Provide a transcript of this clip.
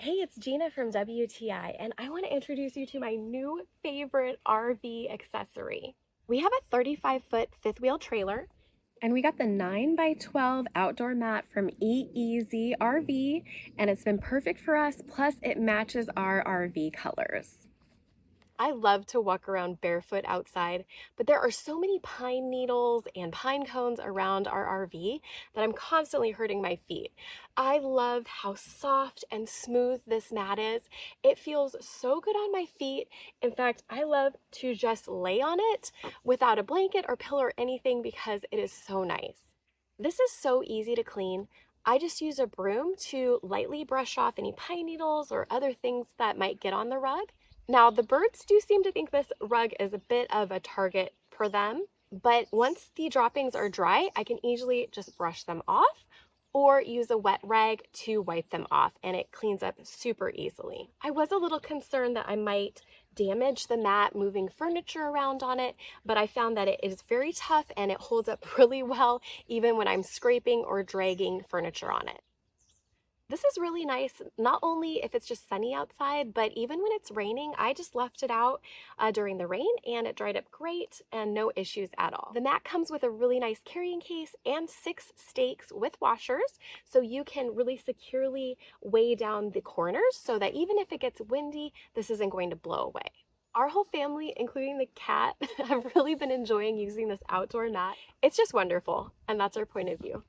Hey, it's Gina from WTI, and I want to introduce you to my new favorite RV accessory. We have a 35-foot fifth wheel trailer, and we got the 9x12 outdoor mat from EEZ RV, and it's been perfect for us, plus it matches our RV colors. I love to walk around barefoot outside, but there are so many pine needles and pine cones around our RV that I'm constantly hurting my feet. I love how soft and smooth this mat is. It feels so good on my feet. In fact, I love to just lay on it without a blanket or pillow or anything because it is so nice. This is so easy to clean. I just use a broom to lightly brush off any pine needles or other things that might get on the rug. Now, the birds do seem to think this rug is a bit of a target for them, but once the droppings are dry, I can easily just brush them off or use a wet rag to wipe them off, and it cleans up super easily. I was a little concerned that I might damage the mat moving furniture around on it, but I found that it is very tough and it holds up really well even when I'm scraping or dragging furniture on it. This is really nice, not only if it's just sunny outside, but even when it's raining. I just left it out during the rain and it dried up great and no issues at all. The mat comes with a really nice carrying case and 6 stakes with washers, so you can really securely weigh down the corners so that even if it gets windy, this isn't going to blow away. Our whole family, including the cat, have really been enjoying using this outdoor mat. It's just wonderful, and that's our point of view.